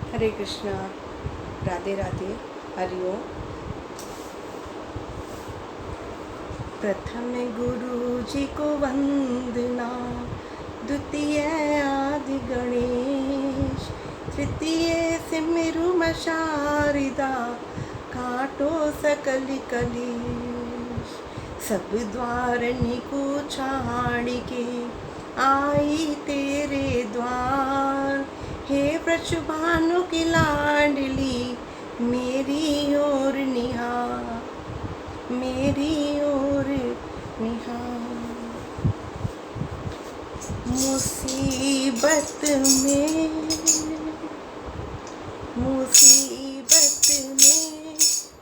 हरे कृष्णा, राधे राधे, हरिओम। प्रथम गुरु जी को वंदना, द्वितीय आदि गणेश, तृतीय सिमरु शारदा, काटो सकल कलेश। सब द्वार निको छाड़ के आई तेरे द्वार, हे वृष भानु की लाडली, मेरी ओर निहार, मेरी ओर निहार। मुसीबत में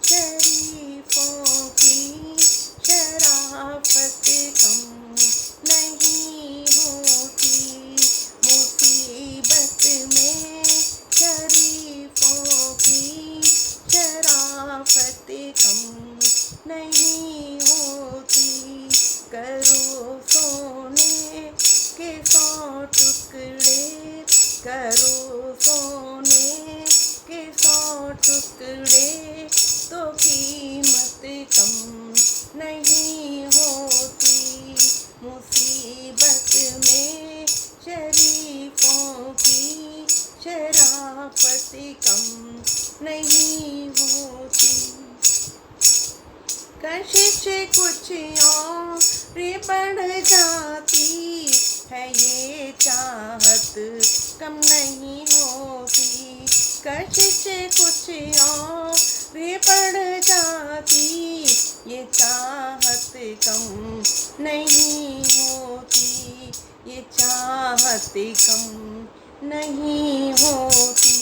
शरीफों की शराफत कम नहीं होती। मुसीबत में शरीफों की शराफत कम नहीं होती। करो सोने के 100 टुकड़े, करो सोने के 100 टुकड़े, तो कीमत कम नहीं होती। मुसीबत में शरीफों की शराफत कम नहीं होती। कशिश कुछ और बढ़ जाती है, ये चाहत कम नहीं होती। कशिश कुछ और बढ़ जाती, ये चाहत कम नहीं होती। ये चाहत कम नहीं होती।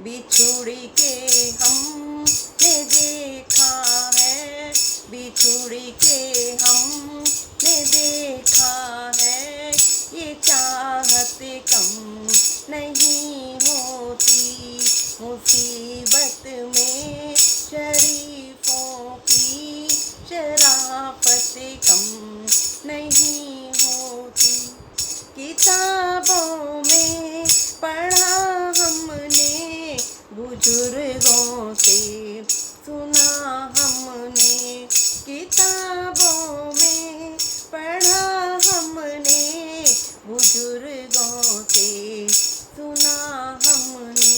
बिछुड़ के हमने देखा है, बिछुड़ के हमने देखा है, ये चाहत कम नहीं होती। मुसीबत में शरीफों की शराफत कम नहीं होती। किताबों में पढ़ा हमने, बुजुर्गों से सुना हमने। किताबों में पढ़ा हमने, बुजुर्गों से सुना हमने।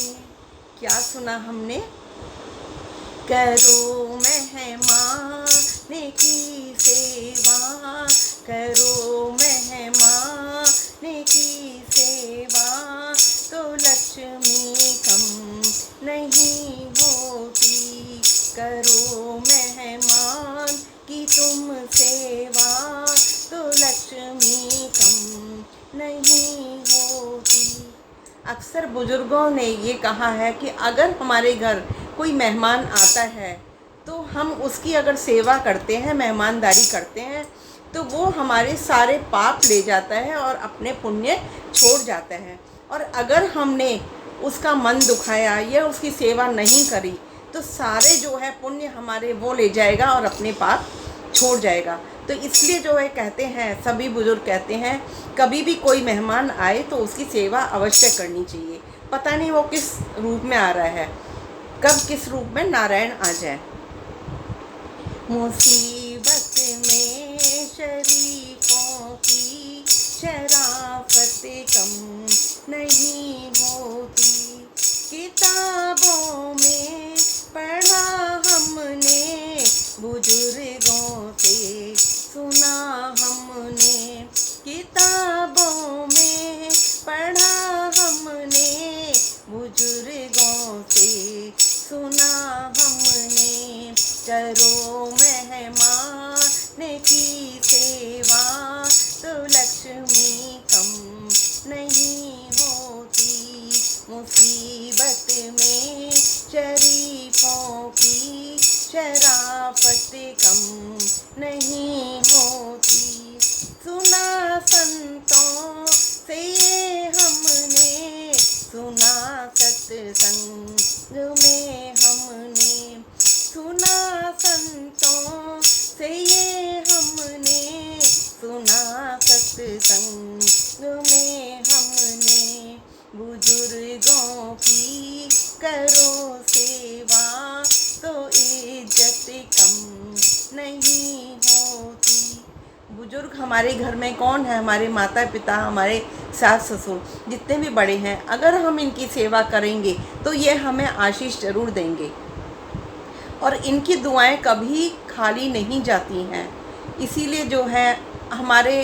क्या सुना हमने? करो मेहमान की सेवा, करो मेहमान की सेवा, तो लक्ष्मी कम नहीं होती। करो मेहमान की तुम सेवा, तो लक्ष्मी कम नहीं होती। अक्सर बुजुर्गों ने ये कहा है कि अगर हमारे घर कोई मेहमान आता है तो हम उसकी अगर सेवा करते हैं, मेहमानदारी करते हैं, तो वो हमारे सारे पाप ले जाता है और अपने पुण्य छोड़ जाता है। और अगर हमने उसका मन दुखाया या उसकी सेवा नहीं करी, तो सारे जो है पुण्य हमारे वो ले जाएगा और अपने पाप छोड़ जाएगा। तो इसलिए जो है कहते हैं, सभी बुजुर्ग कहते हैं, कभी भी कोई मेहमान आए तो उसकी सेवा अवश्य करनी चाहिए। पता नहीं वो किस रूप में आ रहा है, कब किस रूप में नारायण आ जाए। मुसीबत में शरीफों की शराफत कम नहीं होती। किताबों में पढ़ा हमने, बुजुर्गों से सुना हमने। किताबों में पढ़ा हमने, बुजुर्गों से सुना हमने। करो मेहमान की सेवा, तो लक्ष्मी कम नहीं होती। मुसीबत में शरीफों की शराफत कम नहीं होती। सुना संतों से ये हमने, सुना सत्संग में हमने। सुना संतों से ये हमने, सुना सत्संग में हमने। बुजुर्गों की करो सेवा तो इज्जत कम नहीं होती। बुजुर्ग हमारे घर में कौन है? हमारे माता पिता, हमारे सास ससुर, जितने भी बड़े हैं, अगर हम इनकी सेवा करेंगे तो ये हमें आशीष ज़रूर देंगे और इनकी दुआएं कभी खाली नहीं जाती हैं। इसीलिए जो है हमारे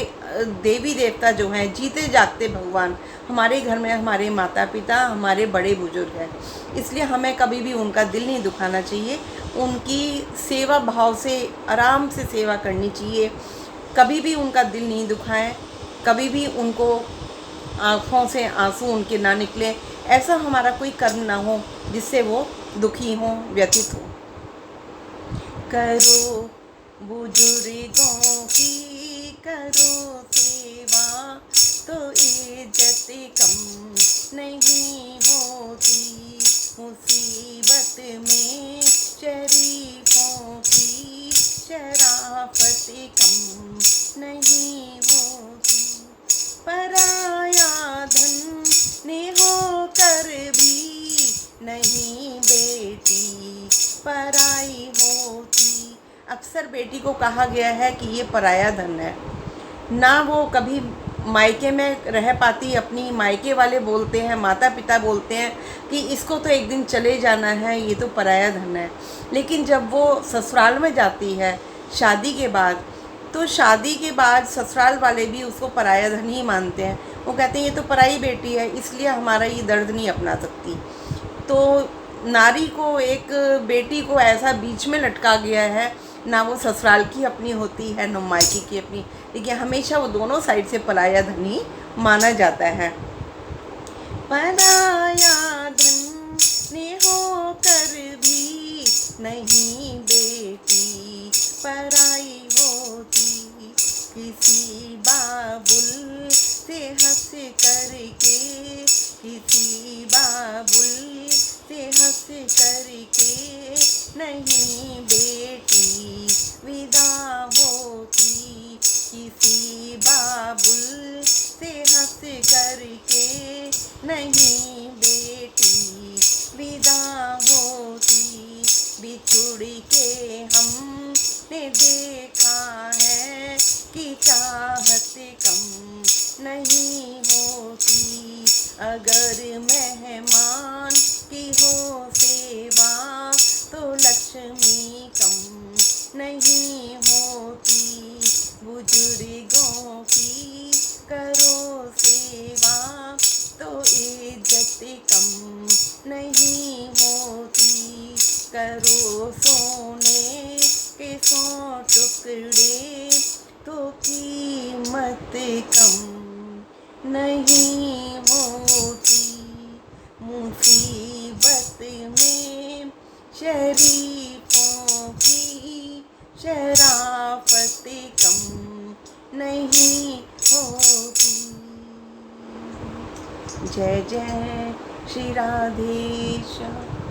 देवी देवता जो हैं, जीते जागते भगवान हमारे घर में हमारे माता पिता, हमारे बड़े बुजुर्ग हैं। इसलिए हमें कभी भी उनका दिल नहीं दुखाना चाहिए, उनकी सेवा भाव से आराम से सेवा करनी चाहिए। कभी भी उनका दिल नहीं दुखाएं, कभी भी उनको आँखों से आंसू उनके ना निकले। ऐसा हमारा कोई कर्म ना हो जिससे वो दुखी हों, व्यथित हों। करो बुजुर्गों की करो सेवा तो इज्जत कम नहीं होती। मुसीबत में शरीफों की शराफत कम नहीं होती। पराया धन ने होकर भी नहीं बेटी पराई होती। अक्सर बेटी को कहा गया है कि ये पराया धन है, ना वो कभी मायके में रह पाती। अपनी मायके वाले बोलते हैं, माता पिता बोलते हैं कि इसको तो एक दिन चले जाना है, ये तो पराया धन है। लेकिन जब वो ससुराल में जाती है शादी के बाद, तो शादी के बाद ससुराल वाले भी उसको पराया धन ही मानते हैं। वो कहते हैं ये तो पराई बेटी है, इसलिए हमारा ये दर्द नहीं अपना सकती। तो नारी को, एक बेटी को ऐसा बीच में लटका गया है, ना वो ससुराल की अपनी होती है ना मायके की अपनी, लेकिन हमेशा वो दोनों साइड से पराया धन ही माना जाता है। पराया धन ने होकर भी नहीं बेटी पराई होती। किसी बाबुल से हंस करके, किसी बाबुल से हंस करके नहीं बेटी विदा होती। किसी बाबुल से हंस करके नहीं बेटी विदा होती। बिछुड़ के हमने देखा है कि चाहत कम नहीं होती। अगर मेहमान की हो सेवा तो लक्ष्मी कम नहीं होती। बुजुर्गों की करो सेवा तो इज्जत कम नहीं होती। करो सोने के 100 टुकड़े तो कीमत कम नहीं होती। मुसीबत में शरीफों की शराफत कम नहीं होती। जय जय श्री राधेश्याम।